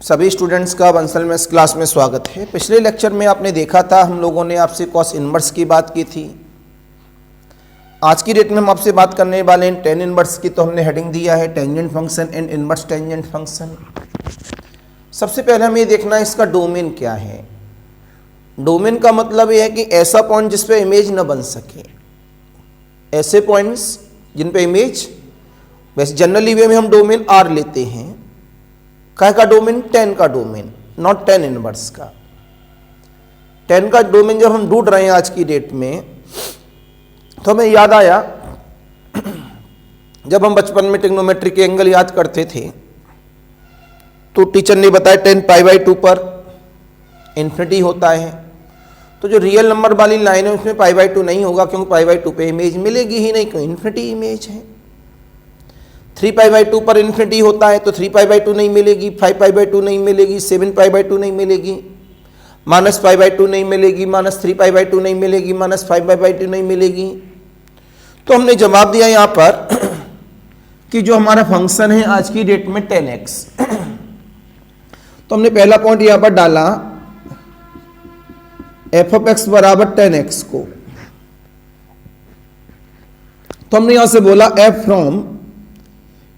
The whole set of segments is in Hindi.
सभी स्टूडेंट्स का बंसल में इस क्लास में स्वागत है। पिछले लेक्चर में आपने देखा था हम लोगों ने आपसे कॉस इनवर्स की बात की थी। आज की डेट में हम आपसे बात करने वाले हैं टेन इनवर्स की। तो हमने हेडिंग दिया है tangent function and inverse tangent function. सबसे पहले हमें देखना है इसका डोमेन क्या है। डोमेन का मतलब यह है कि ऐसा पॉइंट जिस पे इमेज न बन सके, ऐसे पॉइंट्स जिन पे इमेज, वैसे जनरली वे में हम डोमेन आर लेते हैं। क्या का डोमेन? 10 का डोमेन, नॉट 10 इनवर्स का। 10 का डोमेन जब हम ढूंढ रहे हैं आज की डेट में, तो हमें याद आया जब हम बचपन में ट्रिग्नोमेट्री के एंगल याद करते थे तो टीचर ने बताया 10 π/2 पर इन्फिनिटी होता है। तो जो रियल नंबर वाली लाइन है उसमें π/2 नहीं होगा, क्योंकि π/2 पे इमेज मिलेगी ही नहीं, क्योंकि इन्फिनिटी इमेज है। 3 π/2 पर इन्फिनिटी होता है तो 3 π/2 नहीं मिलेगी, 5 π/2 नहीं मिलेगी, 7 π/2 नहीं मिलेगी, -π/2 नहीं मिलेगी, -3 π/2 नहीं मिलेगी, -5 π/2 नहीं मिलेगी। तो हमने जवाब दिया यहाँ पर कि जो हमारा फंक्शन है आज की डेट में 10x। तो हमने पहला पॉइंट यहाँ पर डाला f(x) बराबर 10x को। तो हमने यहां से बोला f फ्रॉम,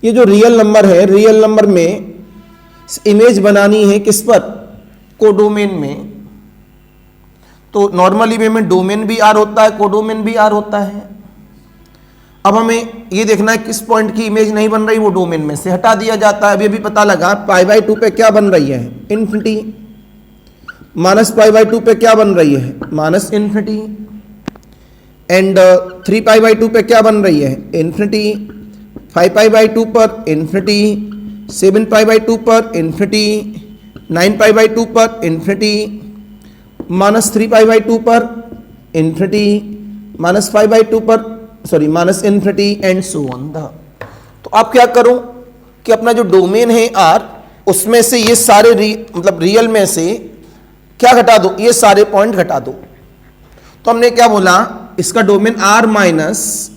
ये जो रियल नंबर है, रियल नंबर में इमेज बनानी है किस पर? कोडोमेन में। तो नॉर्मली वे में डोमेन भी आर होता है, कोडोमेन भी आर होता है। अब हमें ये देखना है किस पॉइंट की इमेज नहीं बन रही, वो डोमेन में से हटा दिया जाता है। अभी अभी पता लगा π/2 पे क्या बन रही है? इन्फिनिटी। -π/2 पे क्या बन रही है? -इन्फिनिटी। एंड 3 π/2 पे क्या बन रही है? इन्फिनिटी। 5 π/2 पर इन्फिनिटी, 7 π/2 पर इन्फिनिटी, 9 π/2 पर इन्फिनिटी, -3 π/2 पर इन्फिनिटी, -5/2 पर -infinity and so on the. तो आप क्या करो कि अपना जो डोमेन है आर, उसमें से ये सारे रियल में से क्या घटा दो? ये सारे पॉइंट घटा दो। तो हमने क्या बोला, इसका डोमेन आर माइनस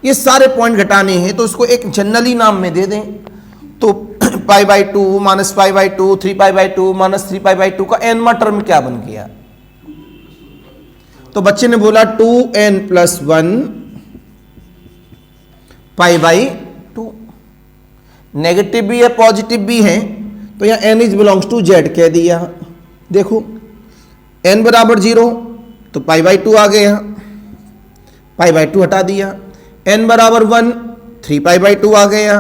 ये सारे पॉइंट घटाने हैं, तो उसको एक जनरली नाम में दे दें। तो π/2, -π/2, 3 π/2, -3 π/2 का nवां टर्म क्या बन गया? तो बच्चे ने बोला 2n + 1 π/2। नेगेटिव भी है पॉजिटिव भी है, तो यहां n is belongs to z कह दिया। देखो n बराबर 0 तो π/2 आ गया, π/2 हटा दिया। n बराबर 1 3 π/2 आ गया,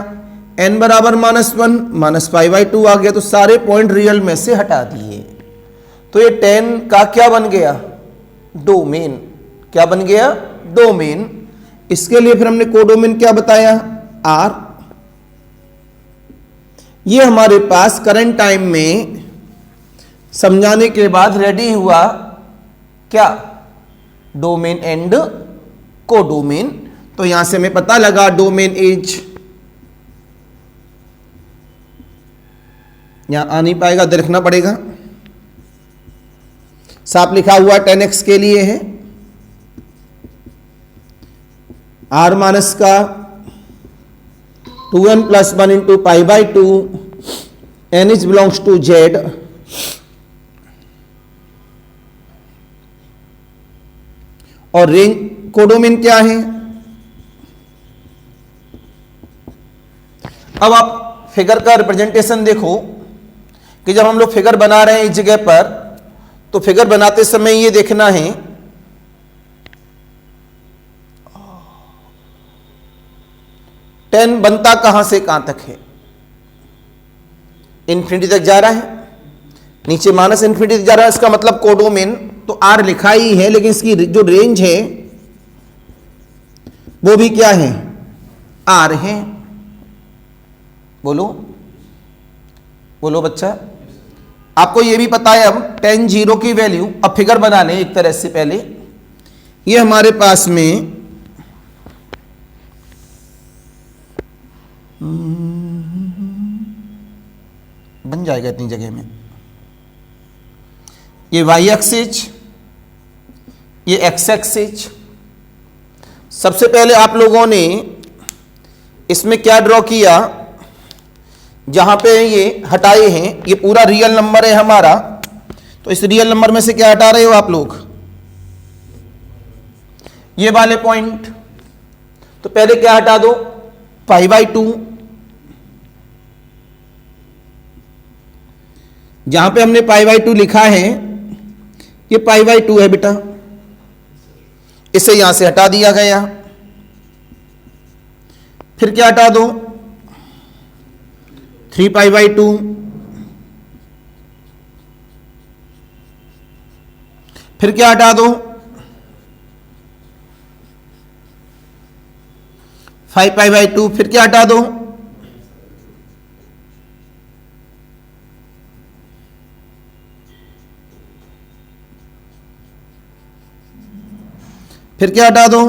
n बराबर -1 -π/2 आ गया। तो सारे पॉइंट रियल में से हटा दिए। तो ये 10 का क्या बन गया? डोमेन। क्या बन गया? डोमेन। इसके लिए फिर हमने कोडोमेन क्या बताया? आर। ये हमारे पास करंट टाइम में समझाने के बाद रेडी हुआ क्या? Domain and codomain. तो यहां से हमें पता लगा डोमेन इज, यहां आ नहीं पाएगा, देखना पड़ेगा, साफ लिखा हुआ 10x के लिए है। r माइनस का 2n + 1 × π/2, n is belongs to z। और रेंज कोडोमेन क्या है? अब आप फिगर का रिप्रेजेंटेशन देखो कि जब हम लोग फिगर बना रहे हैं इस जगह पर, तो फिगर बनाते समय ये देखना है टेन बनता कहां से कहां तक है? इन्फिनिटी तक जा रहा है, नीचे -इन्फिनिटी तक जा रहा है। इसका मतलब कोडोमेन तो आर लिखा ही है, लेकिन इसकी जो रेंज है वो भी क्या है? आर है। बोलो बोलो बच्चा। आपको ये भी पता है अब 10 0 की वैल्यू, अब फिगर बना लें एक तरह से। पहले ये हमारे पास में बन जाएगा इतनी जगह में, ये y एक्सिस, ये x एक्सिस। सबसे पहले आप लोगों ने इसमें क्या ड्रॉ किया? जहां पे ये हटाए हैं ये पूरा रियल नंबर है हमारा, तो इस रियल नंबर में से क्या हटा रहे हो आप लोग? ये वाले पॉइंट। तो पहले क्या हटा दो? 5/2। जहां पे हमने π/2 लिखा है ये π/2 है बेटा, इसे यहां से हटा दिया गया। फिर क्या हटा दो? 3π/2। फिर क्या हटा दो? 5π/2। फिर क्या हटा दो? फिर क्या हटा दो?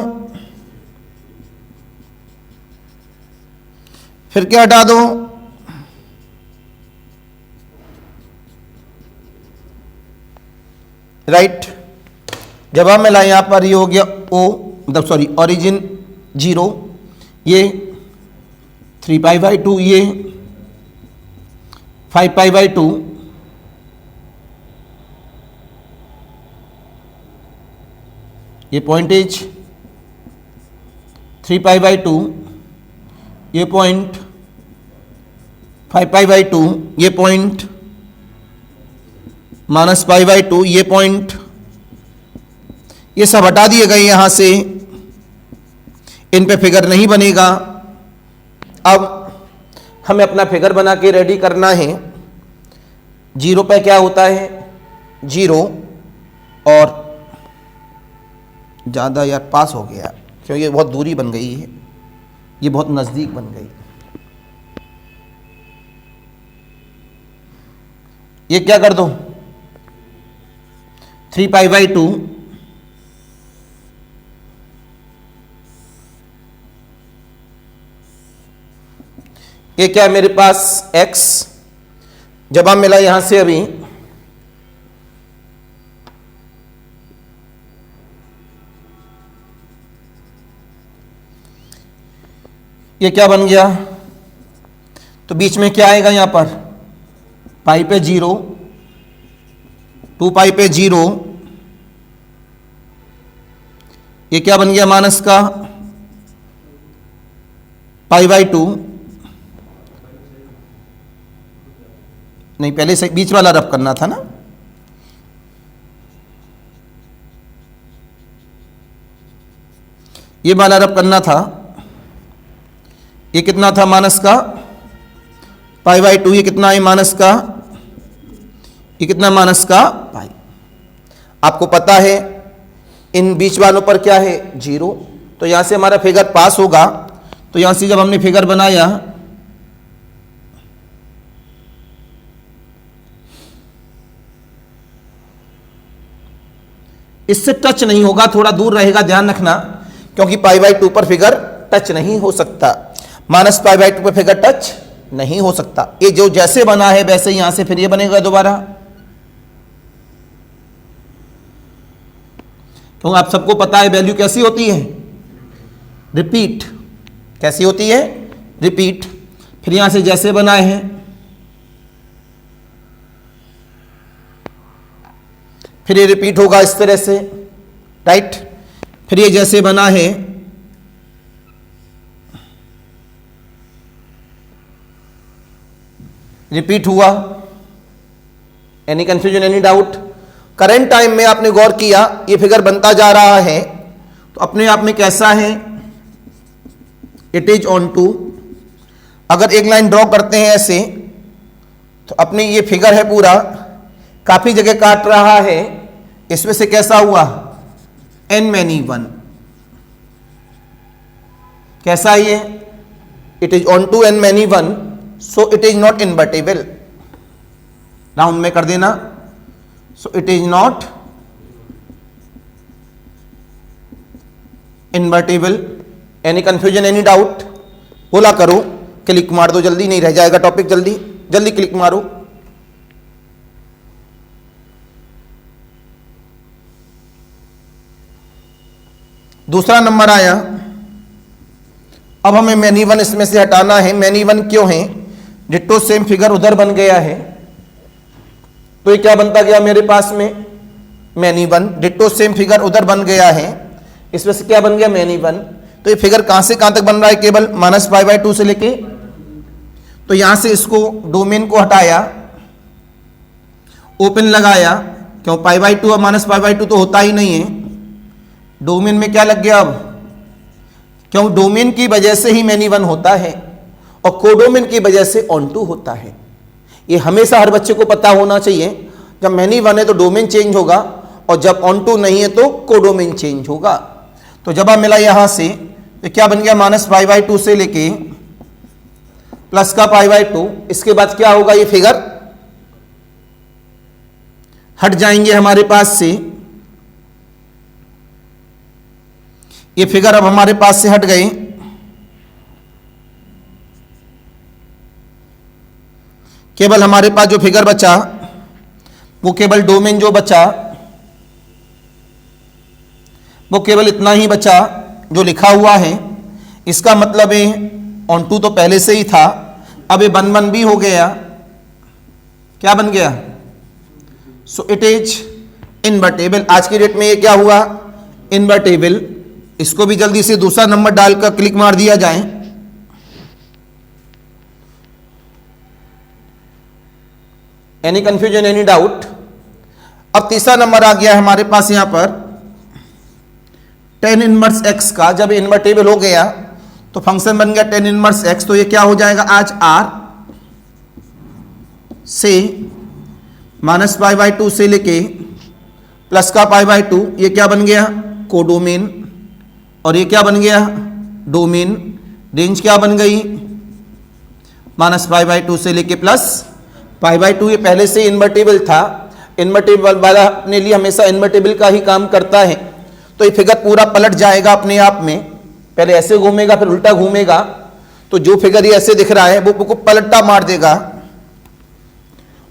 फिर क्या हटा दो? राइट। जवाब में लाए यहां पर ये हो गया ओ, मतलब सॉरी ओरिजिन 0, ये 3π/2, ये 5π/2, ये पॉइंटेज 3π/2, ये पॉइंट 5π/2, ये पॉइंट -π/2, ये पॉइंट, ये सब हटा दिए गए यहां से, इन पे फिगर नहीं बनेगा। अब हमें अपना फिगर बना के रेडी करना है। 0 पे क्या होता है? 0 और ज़्यादा यार पास हो गया क्योंकि ये बहुत दूरी बन गई है, ये बहुत नज़दीक बन गई। ये क्या कर दो? 3π/2, ये क्या है मेरे पास? x। जवाब मिला यहां से अभी ये क्या बन गया? तो बीच में क्या आएगा यहां पर? पाई पे 0, 2π पे 0, ये क्या बन गया माइनस का? π/2। नहीं, पहले से बीच वाला रब करना था ना। ये वाला रब करना था। ये कितना था माइनस का? π/2। ये कितना है माइनस का? ये कितना माइनस का? पाई। आपको पता है इन बीच वालों पर क्या है? 0। तो यहां से हमारा फिगर पास होगा। तो यहां से जब हमने फिगर बनाया, इससे टच नहीं होगा, थोड़ा दूर रहेगा, ध्यान रखना, क्योंकि π/2 पर फिगर टच नहीं हो सकता, -π/2 पर फिगर टच नहीं हो सकता। ये जो जैसे बना है वैसे यहां से फिर ये बनेगा दोबारा। तो आप सबको पता है वैल्यू कैसी होती है? रिपीट। कैसी होती है? रिपीट। फिर यहां से जैसे बनाए हैं, फिर ये रिपीट होगा इस तरह से, राइट। फिर ये जैसे बना है, रिपीट हुआ। Any confusion, any doubt? Current time में आपने गौर किया, ये फिगर बनता जा रहा है, तो अपने आप में कैसा है? It is onto. अगर एक लाइन ड्रॉ करते हैं ऐसे, तो अपनी ये फिगर है पूरा, काफी जगह काट रहा है, इसमें से कैसा हुआ? n many 1। कैसा है ये? It is onto n many 1, so it is not invertible. Round में कर देना, so it is not invertible. Any confusion, any doubt? बोला करो, क्लिक मार दो, जल्दी नहीं रह जाएगा टॉपिक, जल्दी जल्दी क्लिक मारो। दूसरा नंबर आया। अब हमें मैनी 1 इसमें से हटाना है। मैनी 1 क्यों है? डिट्टो सेम फिगर उधर बन गया है, तो ये क्या बनता गया मेरे पास में, many one. Ditto same figure उधर बन गया है, इसमें से क्या बन गया, मैनी वन। तो ये फिगर कहां से कहां तक बन रहा है, केवल -π/2 से लेके, तो यहां से इसको डोमेन को हटाया, ओपन लगाया, क्यों π/2 और -π/2 तो होता ही नहीं है, डोमेन में क्या लग गया अब, क्यों डोमेन की वजह से ही मैनी वन होता है और कोडोमेन की वजह से ऑन2 होता है। ये हमेशा हर बच्चे को पता होना चाहिए, जब मैनी वन है तो डोमेन चेंज होगा और जब ऑन2 नहीं है तो कोडोमेन चेंज होगा। तो जब आप मिला यहां से तो क्या बन गया, -π/2 से लेके प्लस का π/2, इसके बाद क्या होगा, ये फिगर हट जाएंगे हमारे पास से, ये फिगर अब हमारे पास से हट गए, केवल हमारे पास जो फिगर बचा वो केवल डोमेन जो बचा वो केवल इतना ही बचा जो लिखा हुआ है। इसका मतलब है ऑन2 तो पहले से ही था, अब ये 1 भी हो गया, क्या बन गया, सो इट इज इन्वर्टेबल। आज की डेट में ये क्या हुआ, इन्वर्टेबल। इसको भी जल्दी से दूसरा नंबर डालकर क्लिक मार दिया जाए। Any confusion, any doubt. अब तीसरा नंबर आ गया हमारे पास यहां पर tan इनवर्स x का। जब इन्वर्टेबल हो गया तो फंक्शन बन गया tan इनवर्स x, तो ये क्या हो जाएगा, आज r से -π/2 से लेके प्लस का π/2, ये क्या बन गया, कोडोमेन, और ये क्या बन गया, डोमेन। रेंज क्या बन गई, -π/2 से लेके प्लस π/2। ये पहले से इन्वर्टेबल था, इन्वर्टेबल वाला अपने लिए हमेशा इन्वर्टेबल का ही काम करता है। तो ये फिगर पूरा पलट जाएगा अपने आप में, पहले ऐसे घूमेगा फिर उल्टा घूमेगा, तो जो फिगर ये ऐसे दिख रहा है वो पलटा मार देगा।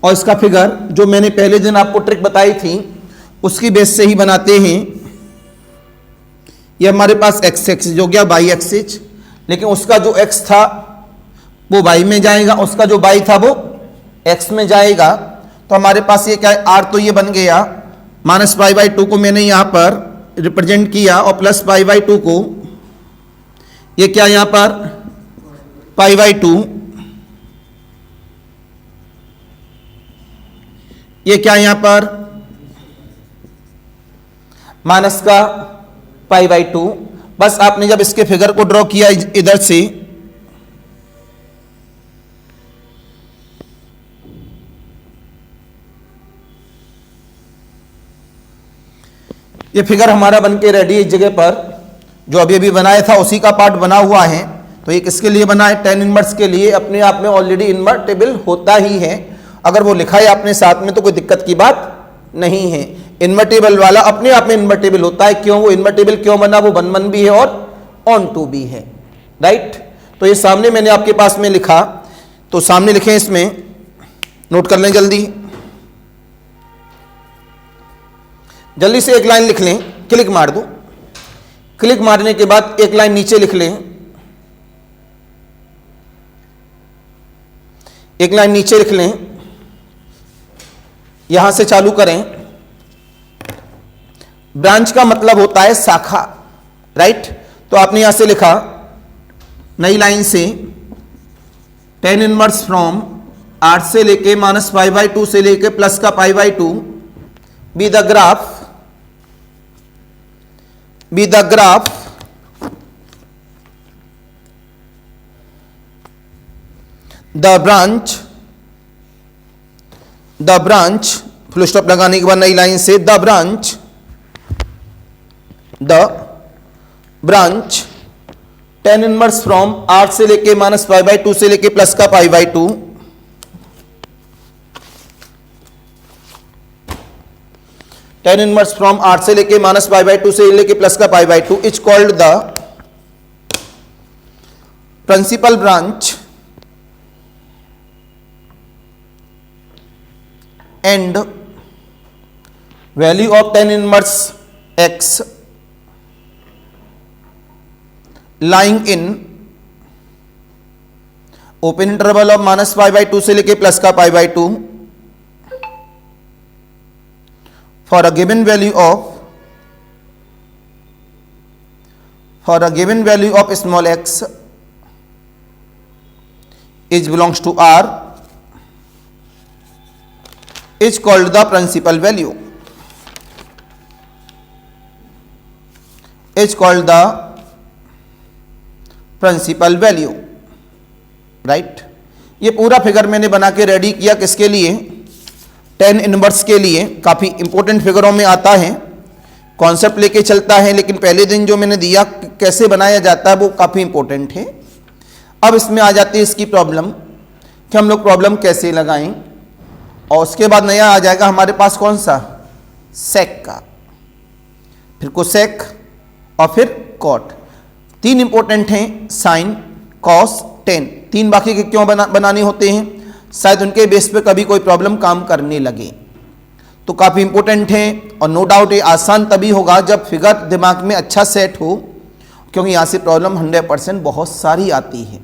और इसका फिगर जो मैंने पहले दिन आपको ट्रिक बताई थी उसकी बेस से ही बनाते हैं। ये हमारे पास x एक्सिस हो गया, y एक्सिस, लेकिन उसका जो x था वो y में जाएगा, उसका जो y था वो x में जाएगा। तो हमारे पास ये क्या है, r तो ये बन गया, -π/2 को मैंने यहां पर रिप्रेजेंट किया और प्लस π/2 को, ये क्या यहां पर π/2, ये क्या यहां पर माइनस का π/2। बस आपने जब इसके फिगर को ड्रॉ किया इधर से, ये फिगर हमारा बनके रेडी है। इस जगह पर जो अभी अभी बनाया था उसी का पार्ट बना हुआ है। तो ये किसके लिए बना है, tan इनवर्स के लिए। अपने आप में ऑलरेडी इन्वर्टेबल होता ही है, अगर वो लिखा है आपने साथ में तो कोई दिक्कत की बात नहीं है। इन्वर्टेबल वाला अपने आप में इन्वर्टेबल होता है। क्यों, वो इन्वर्टेबल क्यों बना, वो 1 भी है और ऑन2 भी है, राइट। तो ये सामने मैंने आपके पास में लिखा, तो सामने लिखे, इसमें नोट कर लें जल्दी जल्दी से। एक लाइन लिख लें, क्लिक मार दो, क्लिक मारने के बाद एक लाइन नीचे लिख लें, एक लाइन नीचे लिख लें, यहां से चालू करें। ब्रांच का मतलब होता है शाखा, राइट। तो आपने यहां से लिखा नई लाइन से, tan इनवर्स फ्रॉम r से लेके -π/2 से लेके प्लस का π/2 be the graph the branch full stop लगाने के बाद नई लाइन से the branch tan inverse from r से लेके -π/2 से लेके प्लस का π/2 tan इनवर्स फ्रॉम r से लेके -π/2 से लेके प्लस का π/2 is called the principal branch and value of tan inverse x lying in open interval of -π/2 से लेके प्लस का π/2 for a given value of small x is belongs to R is called the principal value, is called the principal value, right. ये पूरा फिगर मैंने बना के रेडी किया किसके लिए, tan इनवर्स के लिए। काफी इंपॉर्टेंट फिगरों में आता है, कॉन्सेप्ट लेके चलता है, लेकिन पहले दिन जो मैंने दिया कैसे बनाया जाता है वो काफी इंपॉर्टेंट है। अब इसमें आ जाती है इसकी प्रॉब्लम कि हम लोग प्रॉब्लम कैसे लगाएं, और उसके बाद नया आ जाएगा हमारे पास कौन सा, सेक का, फिर कोसेक और फिर कॉट। तीन इंपॉर्टेंट हैं, साइन, कॉस, टेन। तीन बाकी के क्यों बनाने होते हैं, शायद उनके बेस पे कभी कोई प्रॉब्लम काम करने लगे, तो काफी इंपॉर्टेंट है। और नो डाउट ये आसान तभी होगा जब फिगर दिमाग में अच्छा सेट हो, क्योंकि यहां से प्रॉब्लम 100% बहुत सारी आती है,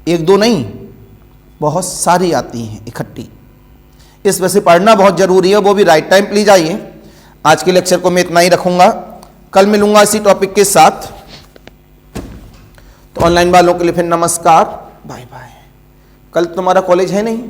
एक दो नहीं, बहुत सारी आती हैं इकट्ठी। इस वजह से पढ़ना बहुत जरूरी है, वो भी राइट टाइम प्लीज आइए। आज के लेक्चर को मैं इतना ही रखूंगा, कल मिलूंगा इसी टॉपिक के साथ। तो ऑनलाइन वालों के लिए फिर नमस्कार, बाय बाय। कल तुम्हारा कॉलेज है नहीं?